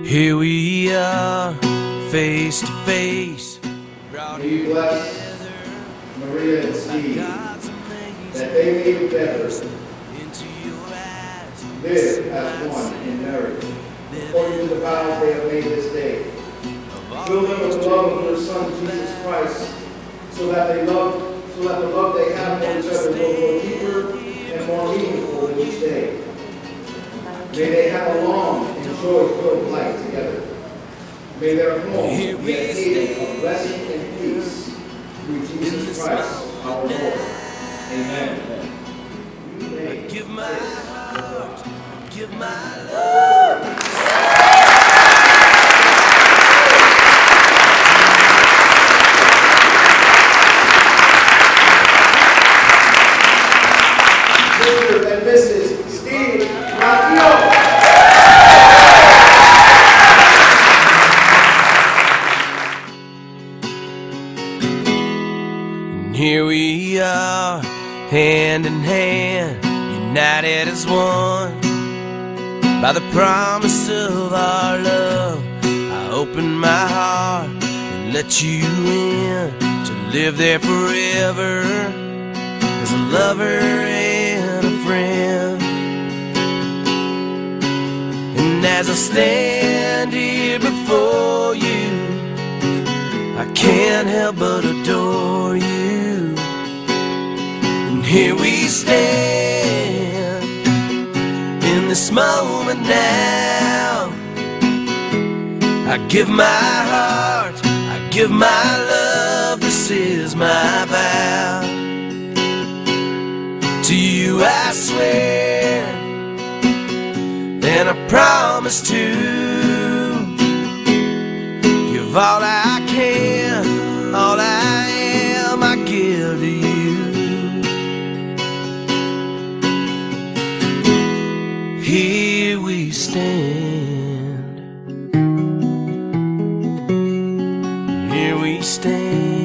Here we are, face to face. We bless Maria and Steve, that they may be better, live as one in marriage, according to the vows they have made this day. Fill them with the love of your Son, Jesus Christ, so that the love they have for each other will grow deeper and more meaningful in each day. May they have a long and joy-filled life together. May their home be a haven of blessing and peace through Jesus Christ, our Lord. Amen. I give my heart, I give my love. Mr. and Mrs. Steve Matron. Here we are, hand in hand, united as one. By the promise of our love, I open my heart and let you in to live there forever as a lover and a friend. And as I stand here before you, I can't help but adore you. And here we stand in this moment now. I give my heart, I give my love, this is my vow. To you I swear, and I promise to give all I can, all I am, I give to you. Here we stand. Here we stand.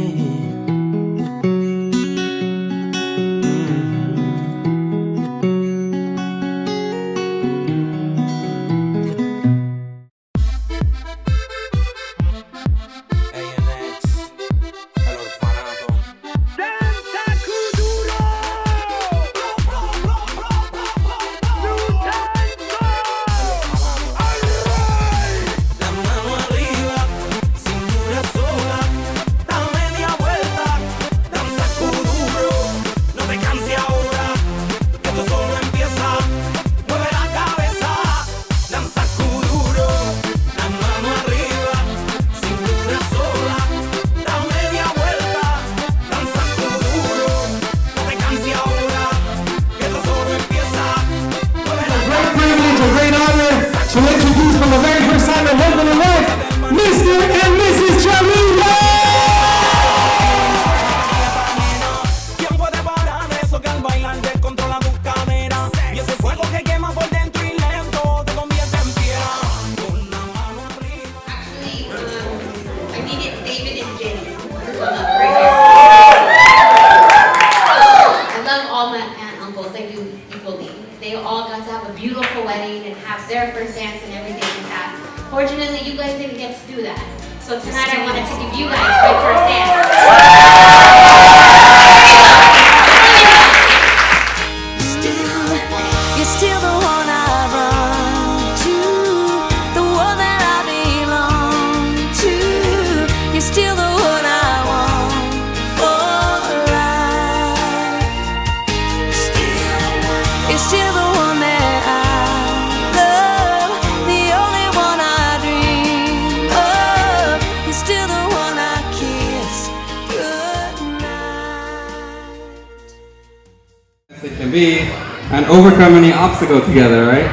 And overcome any obstacle together, right?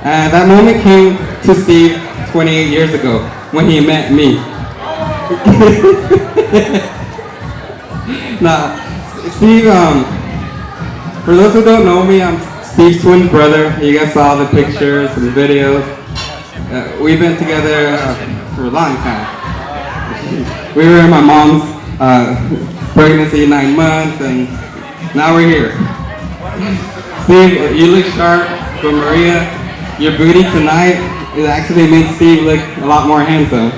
And that moment came to Steve 28 years ago when he met me. Now, Steve, for those who don't know me, I'm Steve's twin brother. You guys saw the pictures and the videos. We've been together for a long time. We were in my mom's pregnancy 9 months, and now we're here. Steve, you look sharp, but Maria, your booty tonight It actually makes Steve look a lot more handsome.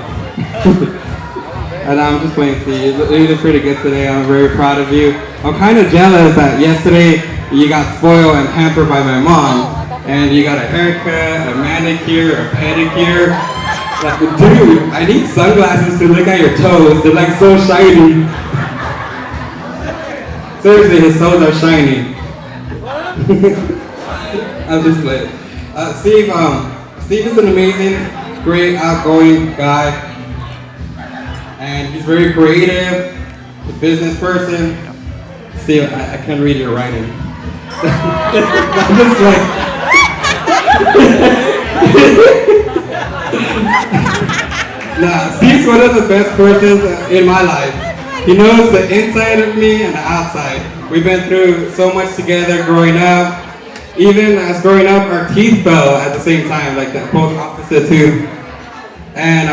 And I'm just playing Steve. You look pretty good today. I'm very proud of you. I'm kind of jealous that yesterday you got spoiled and pampered by my mom. And you got a haircut, a manicure, a pedicure. Like, dude, I need sunglasses to look at your toes. They're like so shiny. Seriously, his toes are shiny. I'm just playing. Steve is an amazing, great, outgoing guy. And he's very creative, a business person. Steve, I can't read your writing. I'm just like... Nah, Steve's one of the best persons in my life. He knows the inside of me and the outside. We've been through so much together growing up. Even as growing up, our teeth fell at the same time, like the both opposite too. And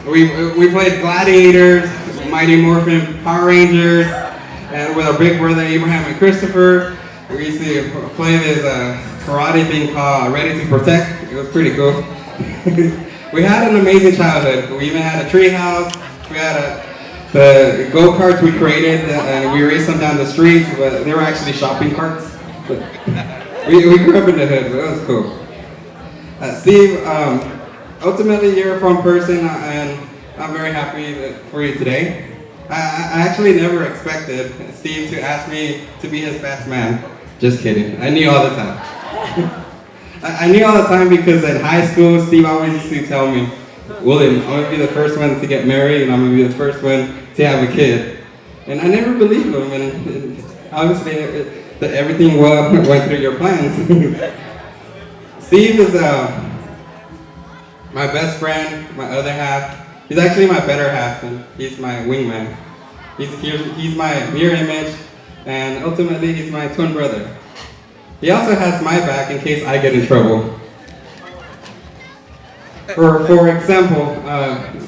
we played Gladiators, Mighty Morphin Power Rangers, and with our big brother Abraham and Christopher. We used to play this karate thing called Ready to Protect. It was pretty cool. We had an amazing childhood. We even had a tree house. We had the go-karts we created, and we raced them down the streets, but they were actually shopping carts. But we grew up in the hood, but it was cool. Steve, ultimately you're a fun person, and I'm very happy for you today. I actually never expected Steve to ask me to be his best man. Just kidding. I knew all the time. I knew all the time because in high school, Steve always used to tell me, William, I'm going to be the first one to get married, and I'm going to be the first one to have a kid. And I never believed him, and obviously everything went through your plans. Steve is my best friend, my other half. He's actually my better half, and he's my wingman. He's my mirror image, and ultimately he's my twin brother. He also has my back in case I get in trouble. For example,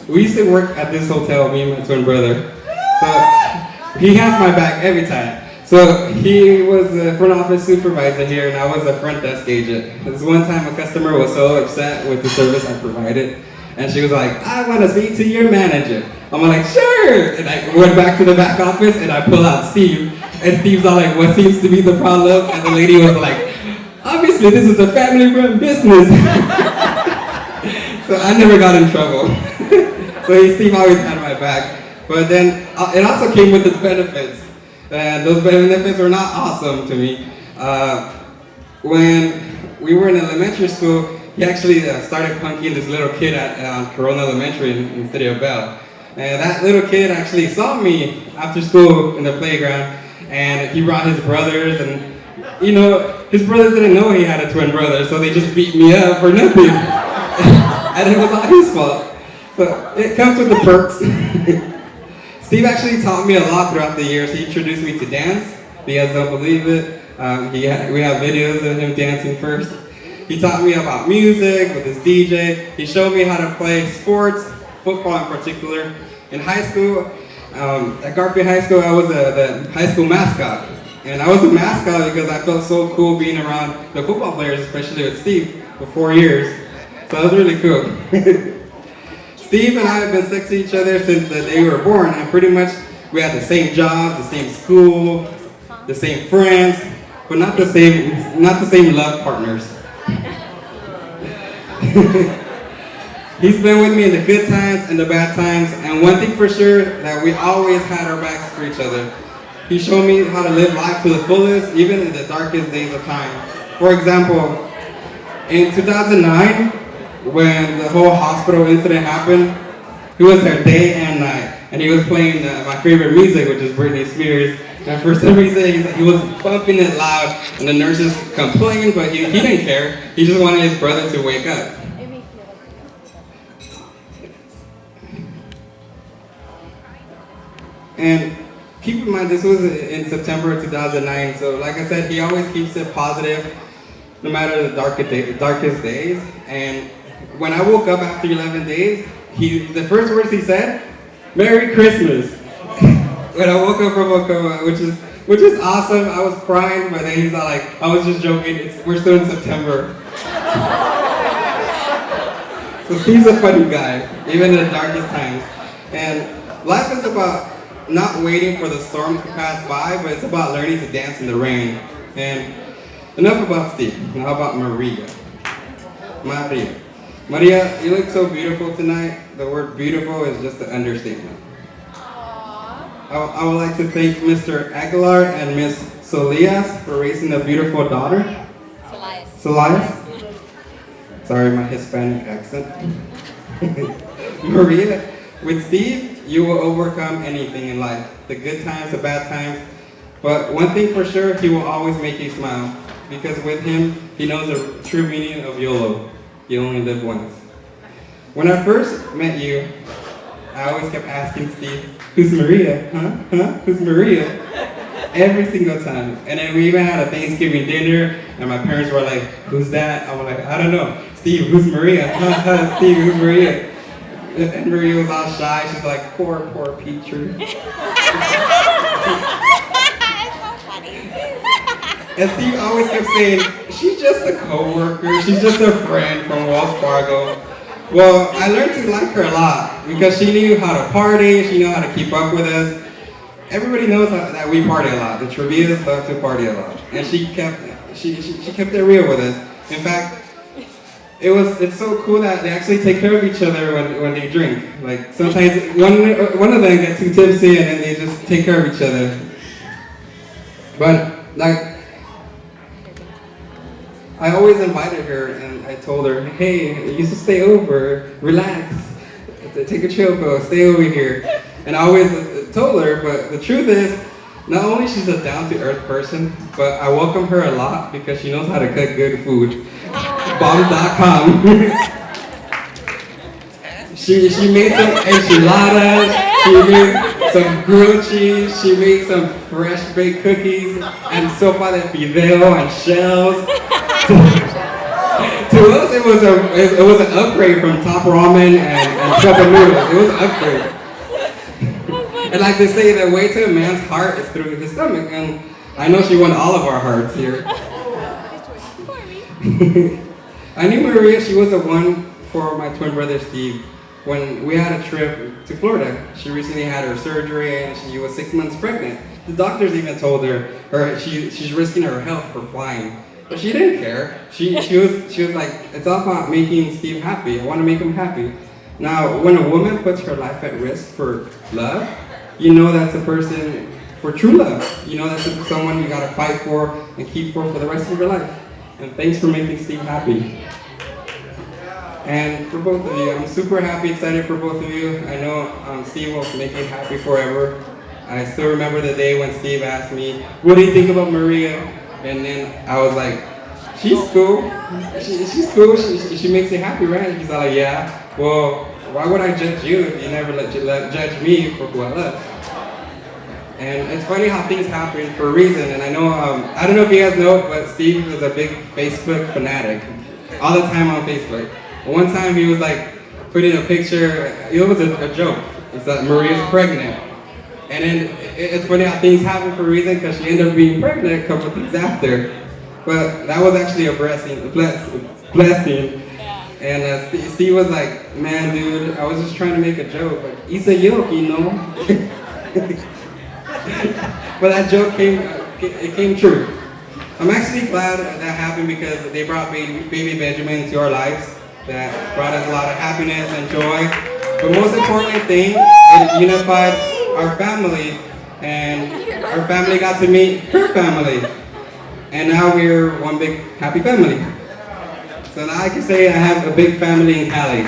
we used to work at this hotel, me and my twin brother. So he has my back every time. So he was the front office supervisor here, and I was a front desk agent. This one time a customer was so upset with the service I provided, and she was like, I want to speak to your manager. I'm like, sure! And I went back to the back office, and I pull out Steve. And Steve's all like, what seems to be the problem? And the lady was like, obviously this is a family-run business. So I never got in trouble. So Steve always had my back. But then it also came with its benefits. And those benefits were not awesome to me. When we were in elementary school, he actually started punking this little kid at Corona Elementary in the city of Bell. And that little kid actually saw me after school in the playground, and he brought his brothers, and you know, his brothers didn't know he had a twin brother, so they just beat me up for nothing. And it was all his fault. So it comes with the perks. Steve actually taught me a lot throughout the years. He introduced me to dance. You guys don't believe it. We have videos of him dancing first. He taught me about music with his DJ. He showed me how to play sports, football in particular. In high school, at Garfield High School, I was the high school mascot. And I was a mascot because I felt so cool being around the football players, especially with Steve, for 4 years. So that was really cool. Steve and I have been stuck to each other since the day we were born, and pretty much we had the same job, the same school, the same friends, but not the same love partners. He's been with me in the good times and the bad times, and one thing for sure, that we always had our backs for each other. He showed me how to live life to the fullest, even in the darkest days of time. For example, in 2009, when the whole hospital incident happened, he was there day and night, and he was playing my favorite music, which is Britney Spears. And for some reason, he was bumping it loud, and the nurses complained, but he didn't care. He just wanted his brother to wake up. And keep in mind, this was in September of 2009, so like I said, he always keeps it positive, no matter the darkest days. And when I woke up after 11 days, the first words he said, Merry Christmas. When I woke up from a coma, which is awesome. I was crying, but then he's not like, I was just joking, we're still in September. So Steve's a funny guy, even in the darkest times. And life is about not waiting for the storm to pass by, but it's about learning to dance in the rain. And enough about Steve. Now about Maria. Maria, you look so beautiful tonight. The word beautiful is just an understatement. I would like to thank Mr. Aguilar and Miss Solias for raising a beautiful daughter. Solias. Sorry, my Hispanic accent. Maria, with Steve, you will overcome anything in life. The good times, the bad times. But one thing for sure, he will always make you smile. Because with him, he knows the true meaning of YOLO. You only live once. When I first met you, I always kept asking Steve, who's Maria? Huh? Who's Maria? Every single time. And then we even had a Thanksgiving dinner, and my parents were like, who's that? I was like, I don't know. Steve, who's Maria? Steve, who's Maria? And Maria was all shy. She's like, poor Petrie. And Steve always kept saying, she's just a co-worker, she's just a friend from Wells Fargo. Well, I learned to like her a lot because she knew how to party, she knew how to keep up with us. Everybody knows that we party a lot. The Trevillas love to party a lot. And she kept it real with us. In fact, it's so cool that they actually take care of each other when they drink. Like sometimes one of them gets too tipsy and then they just take care of each other. But like, I always invited her and I told her, hey, you should stay over, relax, take a chill pill, stay over here. And I always told her, but the truth is, not only she's a down-to-earth person, but I welcome her a lot because she knows how to cook good food. Bomb.com. She made some enchiladas, she made some grilled cheese, she made some fresh baked cookies, and sopa de fideo and shells. To us, it was an upgrade from Top Ramen and Cup of Noodles. It was an upgrade. And like they say, the way to a man's heart is through his stomach, and I know she won all of our hearts here. I knew Maria, she was the one for my twin brother Steve. When we had a trip to Florida, she recently had her surgery and she was 6 months pregnant. The doctors even told her she's risking her health for flying. But she didn't care. She was like, it's all about making Steve happy. I want to make him happy. Now, when a woman puts her life at risk for love, you know that's a person for true love. You know that's someone you gotta fight for and keep for the rest of your life. And thanks for making Steve happy. And for both of you, I'm super happy, excited for both of you. I know Steve will make me happy forever. I still remember the day when Steve asked me, what do you think about Maria? And then I was like, she's cool. She's cool. She makes you happy, right? He's like, yeah. Well, why would I judge you if you never judge me for who I love? And it's funny how things happen for a reason. And I know, I don't know if you guys know, but Steve is a big Facebook fanatic. All the time on Facebook. One time he was like putting a picture, it was a joke. It's that Maria's pregnant. And then it's funny how things happen for a reason because she ended up being pregnant a couple of days after. But that was actually a blessing. Yeah. And Steve was like, man, dude, I was just trying to make a joke. Like, it's a joke, you know? But that joke came true. I'm actually glad that happened because they brought baby Benjamin into our lives. That brought us a lot of happiness and joy. But most important thing, it unified our family, and our family got to meet her family. And now we're one big happy family. So now I can say I have a big family in Cali.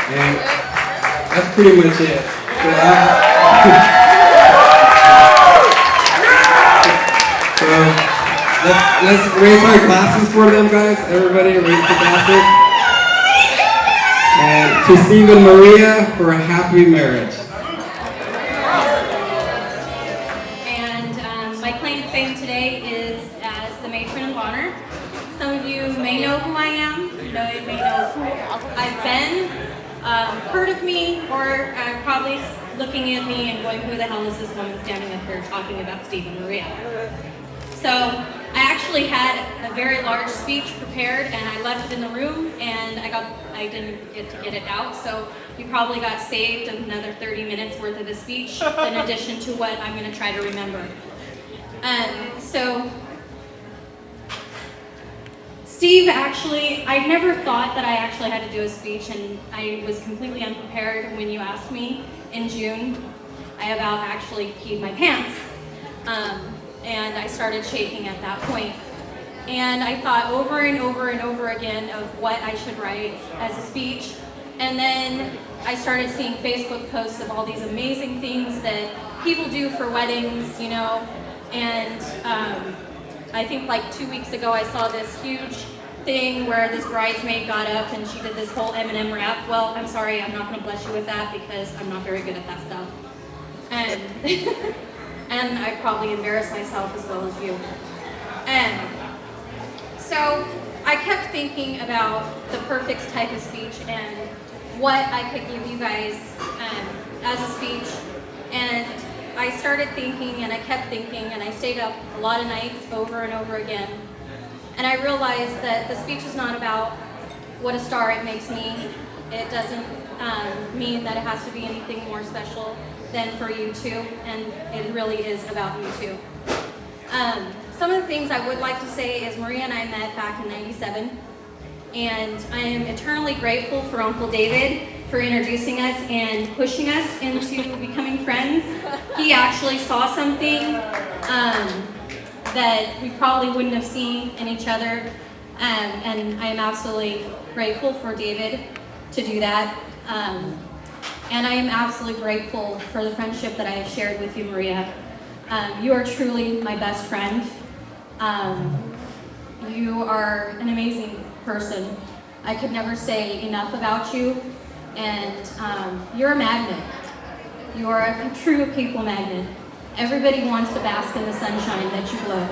And that's pretty much it. So let's raise our glasses for them, guys. Everybody raise the glasses. And to Steve and Maria for a happy marriage. And my claim to fame today is as the Matron of Honor. Some of you may know who I am. You may know who I've been, heard of me, or probably looking at me and going, who the hell is this woman standing up here talking about Steve and Maria? So I actually actually had a very large speech prepared, and I left it in the room, and I didn't get to get it out, so you probably got saved another 30 minutes worth of the speech in addition to what I'm going to try to remember. So Steve, actually, I never thought that I actually had to do a speech, and I was completely unprepared when you asked me in June. I about actually peed my pants, and I started shaking at that point. And I thought over and over and over again of what I should write as a speech, and then I started seeing Facebook posts of all these amazing things that people do for weddings, you know, and I think like 2 weeks ago I saw this huge thing where this bridesmaid got up and she did this whole M&M rap. Well, I'm sorry, I'm not going to bless you with that because I'm not very good at that stuff. And and I probably embarrass myself as well as you. And so I kept thinking about the perfect type of speech and what I could give you guys as a speech. And I started thinking and I kept thinking and I stayed up a lot of nights over and over again. And I realized that the speech is not about what a star it makes me. It doesn't mean that it has to be anything more special than for you two, and it really is about you two. Some of the things I would like to say is Maria and I met back in '97, and I am eternally grateful for Uncle David for introducing us and pushing us into becoming friends. He actually saw something that we probably wouldn't have seen in each other, and I am absolutely grateful for David to do that. And I am absolutely grateful for the friendship that I have shared with you, Maria. You are truly my best friend. You are an amazing person. I could never say enough about you, and you're a magnet. You are a true people magnet. Everybody wants to bask in the sunshine that you glow.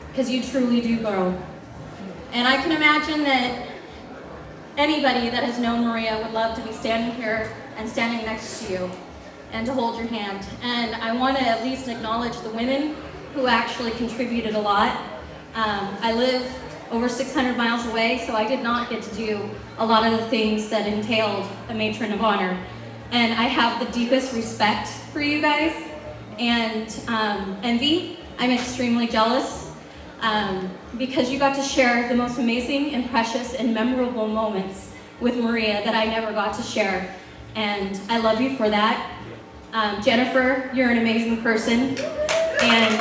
Because you truly do glow. And I can imagine that anybody that has known Maria would love to be standing here and standing next to you and to hold your hand. And I want to at least acknowledge the women who actually contributed a lot. I live over 600 miles away, so I did not get to do a lot of the things that entailed a matron of honor. And I have the deepest respect for you guys and envy. I'm extremely jealous because you got to share the most amazing and precious and memorable moments with Maria that I never got to share. And I love you for that. Jennifer, you're an amazing person. And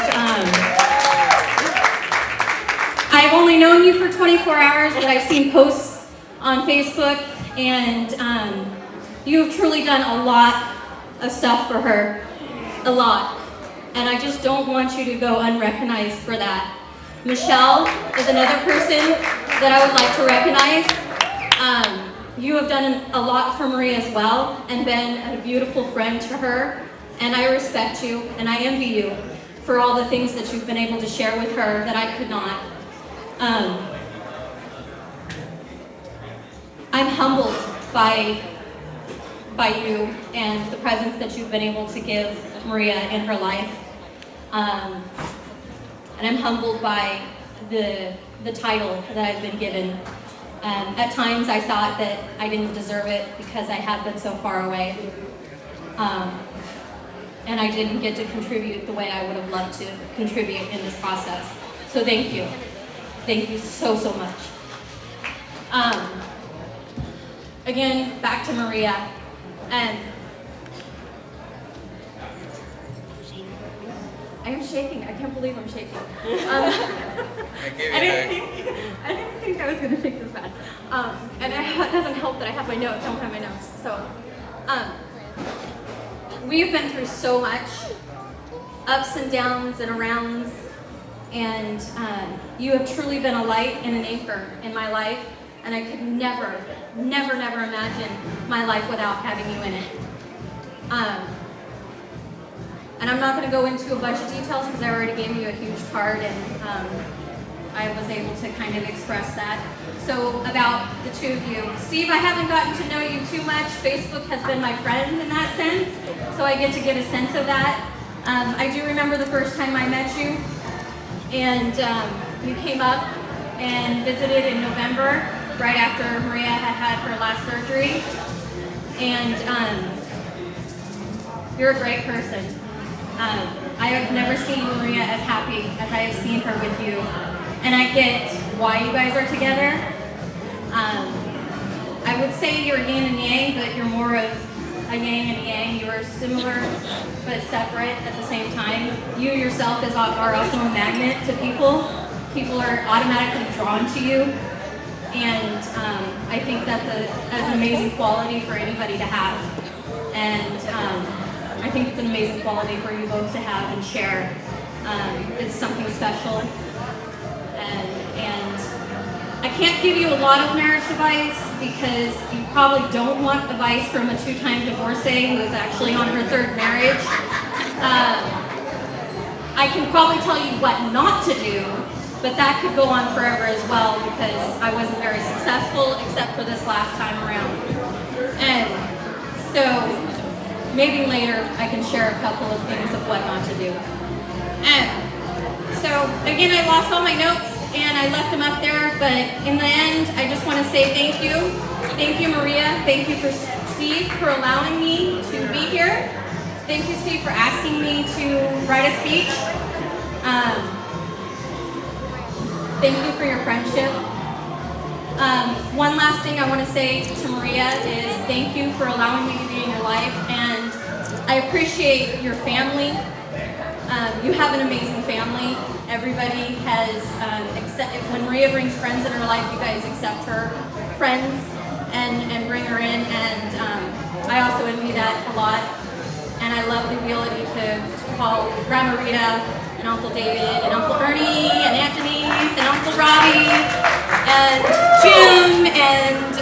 I've only known you for 24 hours, but I've seen posts on Facebook, and you have truly done a lot of stuff for her. A lot. And I just don't want you to go unrecognized for that. Michelle is another person that I would like to recognize. You have done a lot for Maria as well and been a beautiful friend to her. And I respect you and I envy you for all the things that you've been able to share with her that I could not. I'm humbled by you and the presence that you've been able to give Maria in her life. And I'm humbled by the title that I've been given. At times I thought that I didn't deserve it because I had been so far away. And I didn't get to contribute the way I would have loved to contribute in this process. So thank you. Thank you so, so much. Again, back to Maria. I am shaking. I can't believe I'm shaking. I didn't think I was going to shake this bad. And it doesn't help that I have my notes. I don't have my notes. So, we've been through so much, ups and downs and arounds, and you have truly been a light and an anchor in my life, and I could never, never, never imagine my life without having you in it. And I'm not going to go into a bunch of details because I already gave you a huge card, and I was able to kind of express that. So about the two of you. Steve, I haven't gotten to know you too much. Facebook has been my friend in that sense, so I get to get a sense of that. I do remember the first time I met you, And you came up and visited in November, right after Maria had her last surgery. And you're a great person. I have never seen Maria as happy as I have seen her with you. And I get why you guys are together. I would say you're yin and yang, but you're more of a yang and a yang. You are similar but separate at the same time. You yourself are also a magnet to people. People are automatically drawn to you. And I think that's an amazing quality for anybody to have. And I think it's an amazing quality for you both to have and share. It's something special. And I can't give you a lot of marriage advice because you probably don't want advice from a two-time divorcee who is actually on her third marriage. I can probably tell you what not to do, but that could go on forever as well because I wasn't very successful except for this last time around. And so maybe later I can share a couple of things of what not to do. And so again, I lost all my notes and I left them up there, but in the end, I just want to say thank you. Thank you, Maria. Thank you for Steve for allowing me to be here. Thank you, Steve, for asking me to write a speech. Thank you for your friendship. One last thing I want to say to Maria is thank you for allowing me to be in your life, and I appreciate your family. You have an amazing family. Everybody has, when Maria brings friends in her life, you guys accept her friends and bring her in, and I also envy that a lot. And I love the ability to call Grandma Rita and Uncle David and Uncle Ernie and Aunt Denise and Uncle Robbie and Jim, and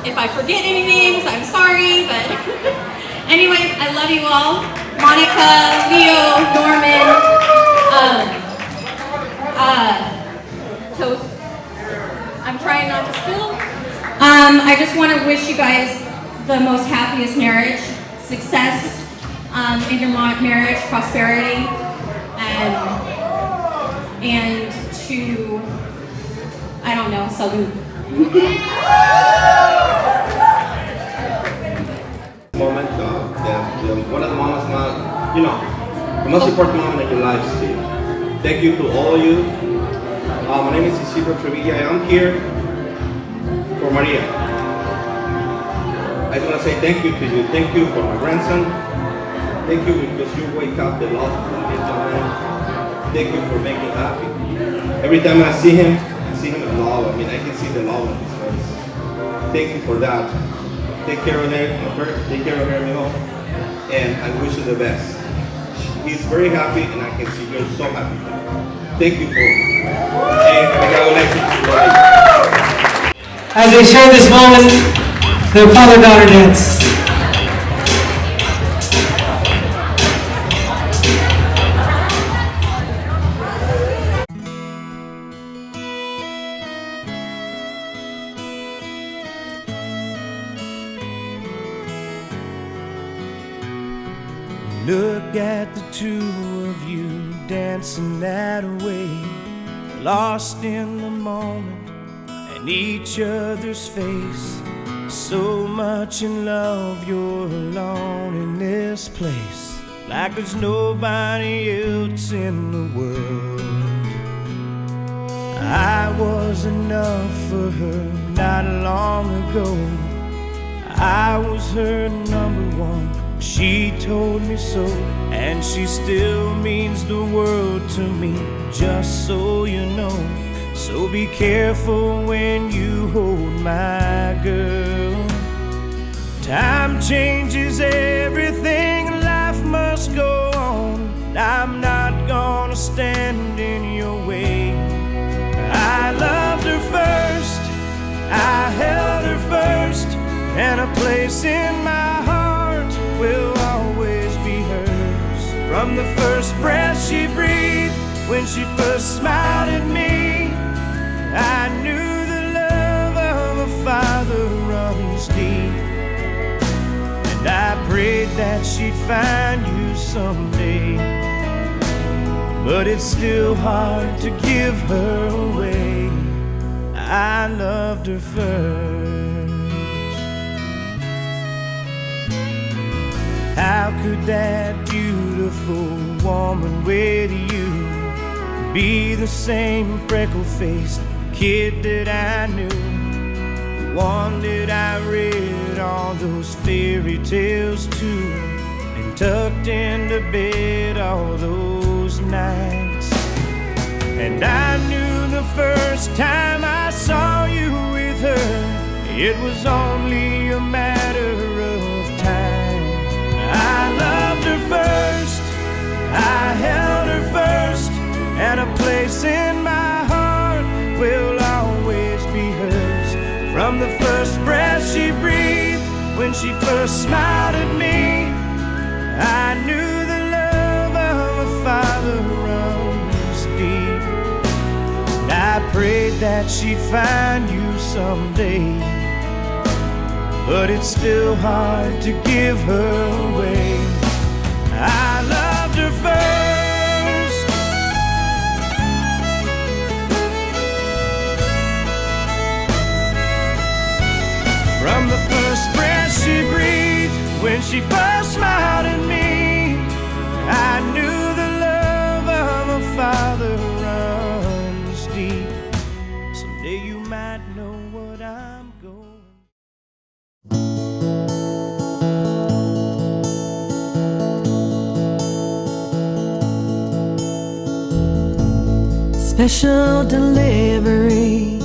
if I forget any names, I'm sorry, but anyways, I love you all. Monica, Leo, Norman, Toast. I'm trying not to spill. I just want to wish you guys the most happiest marriage, success in your marriage, prosperity, and to, I don't know, salud. Moment, one of the moments, the most important moment in your life, Steve. Thank you to all of you. My name is Cesar Trevilla. I'm here for Maria. I just want to say thank you to you. Thank you for my grandson. Thank you because you wake up the love from this moment. Thank you for making me happy. Every time I see him in love. I can see the love in his face. Thank you for that. Take care of her, mijo. And I wish you the best. He's very happy, and I can see you're so happy. Thank you for it. And congratulations to you. As they share this moment, their father-daughter dance. Look at the two of you dancing that way, lost in the moment and each other's face. So much in love, you're alone in this place, like there's nobody else in the world. I was enough for her not long ago. I was her number one. She told me so, and she still means the world to me, just so you know. So be careful when you hold my girl. Time changes everything, life must go on. I'm not gonna stand in your way. I loved her first, I held her first, and a place in my heart will always be hers. From the first breath she breathed, when she first smiled at me, I knew the love of a father runs deep. And I prayed that she'd find you someday. but it's still hard to give her away. I loved her first. How could that beautiful woman with you be the same freckle-faced kid that I knew? The one that I read all those fairy tales to and tucked into bed all those nights. And I knew the first time I saw you with her, it was only a matter of time. I loved her first, I held her first, and a place in my heart will always be hers. From the first breath she breathed, when she first smiled at me, I knew the love of a father runs deep. And I prayed that she'd find you someday, but it's still hard to give her away. I loved her first. From the first breath she breathed, when she first smiled at me, I knew the love of a father runs deep. Someday you might know what I'm going. Special delivery,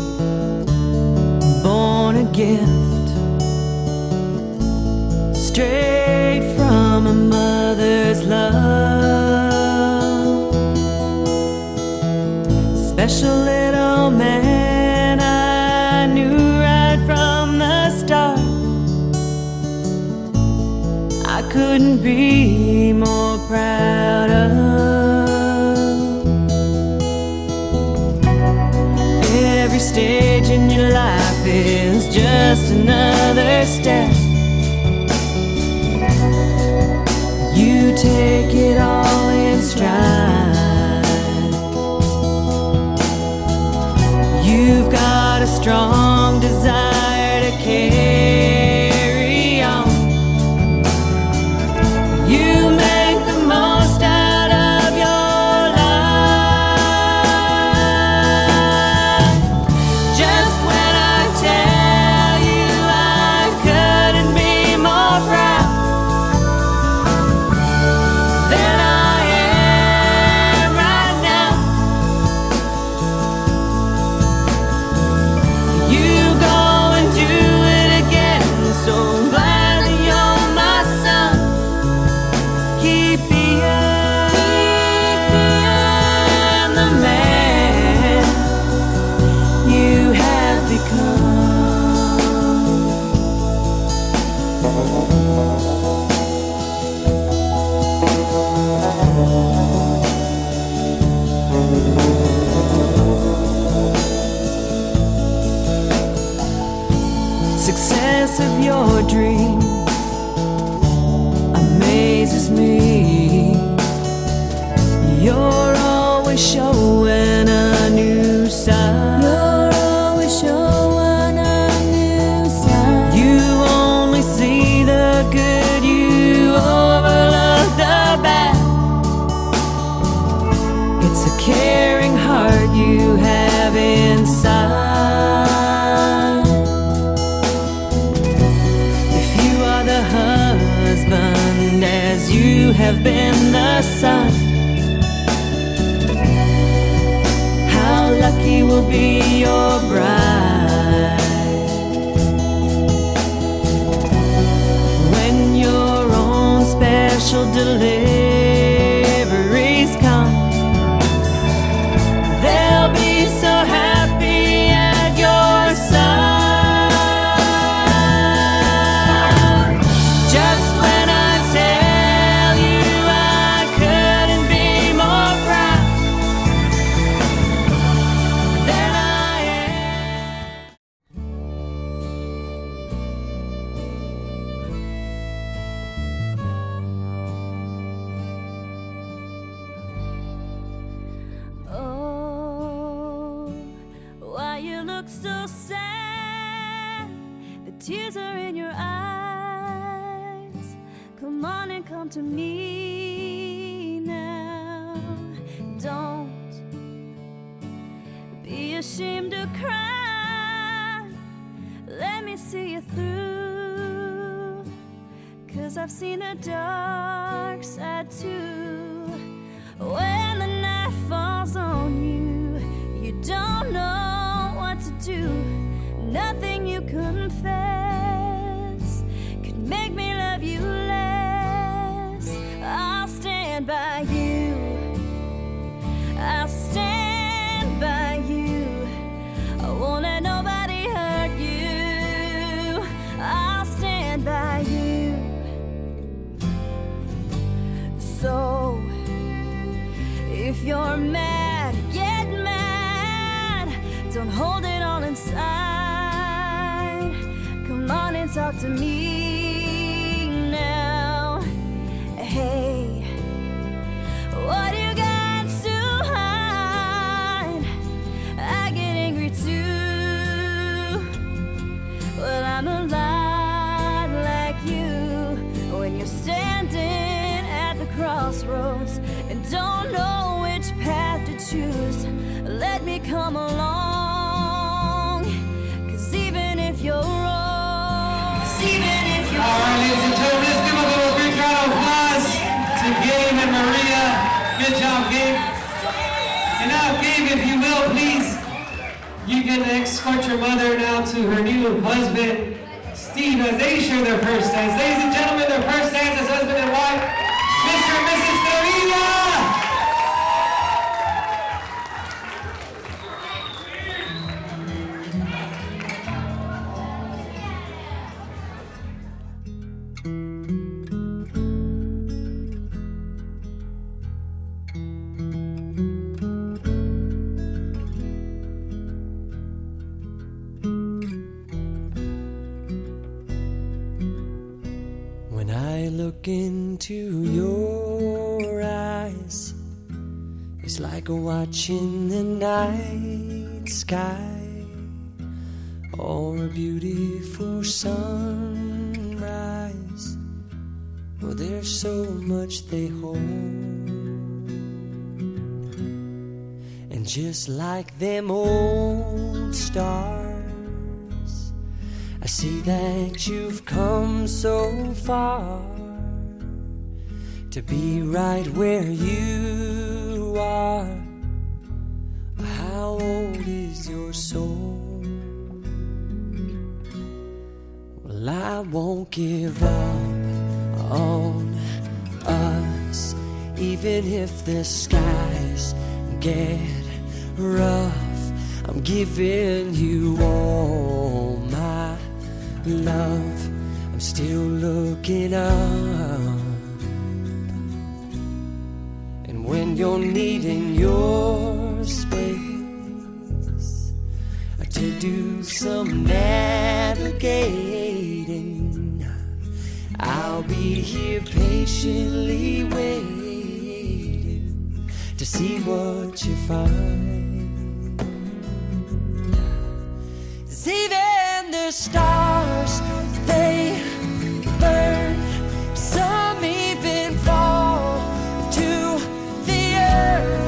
born a gift, straight from a mother's love. Special little man I knew right from the start. I couldn't be more proud of. Every stage in your life is just another step. You take it all in stride. You've got a strong desire to carry on. You make the most out of your life. Just when I tell you I couldn't be more proud than I am right now, you go and do it again. So glad that you're my son. Keep being the man you have become. Success of your dream amazes me. You're always showing a new side. You're always showing a new side. You only see the good, you overlook the bad. It's a caring heart you have inside. If you are the husband as you have been the son, how lucky will be your bride when your own special deliveries come. They'll be so happy at your side. Just when I tell you I couldn't be more proud than I am. You look so sad, the tears are in your eyes. Come on and come to me now. Don't be ashamed to cry. Let me see you through, 'cause I've seen the dark side too. When the night falls on you, you don't know what to do. Nothing you confess could make me love you less. I'll stand by you. I'll stand by you. I won't let nobody hurt you. I'll stand by you. So if you're mad, get mad. Don't hold it all inside. Come on and talk to me now. Hey, what you got to hide? I get angry too. Well, I'm a lot like you. When you're standing at the crossroads and don't know which path to choose, let me come along. 'Cause even if you're wrong, even if you're All right, ladies and gentlemen, let's give a little big round of applause to Gabe and Maria. Good job, Gabe. And now, Gabe, if you will, please, you can escort your mother now to her new husband, Steve, as they share their first dance. Ladies and gentlemen, their first dance as husband and wife, Mr. and Mrs. Trevilla. When I look into your eyes, it's like watching the night sky or a beautiful sunrise. Well, there's so much they hold, and just like them old stars, I see that you've come so far to be right where you are. How old is your soul? Well, I won't give up on us, even if the skies get rough. I'm giving you all my love. I'm still looking up, and when you're needing your space to do some navigating, I'll be here patiently waiting to see what you find. 'Cause even the stars, they burn. Some even fall to the earth.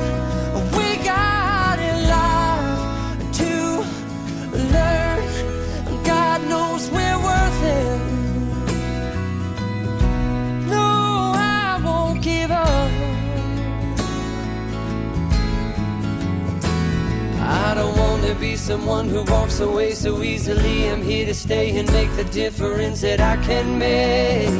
We got a lot to learn. God knows we're worth it. No, I won't give up. I don't want to be someone who walks away so easily. I'm here to stay and make the difference that I can make.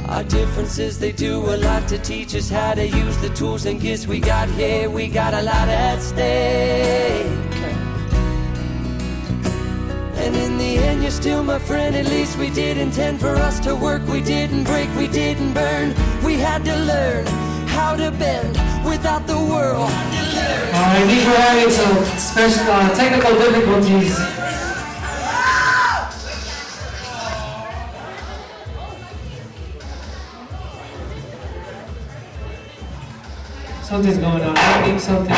Our differences, they do a lot to teach us how to use the tools and gifts we got here. We got a lot at stake. And in the end, you're still my friend. At least we did intend for us to work. We didn't break, we didn't burn. We had to learn how to bend without the world. I think we're having some special technical difficulties. Something's going on. I think something.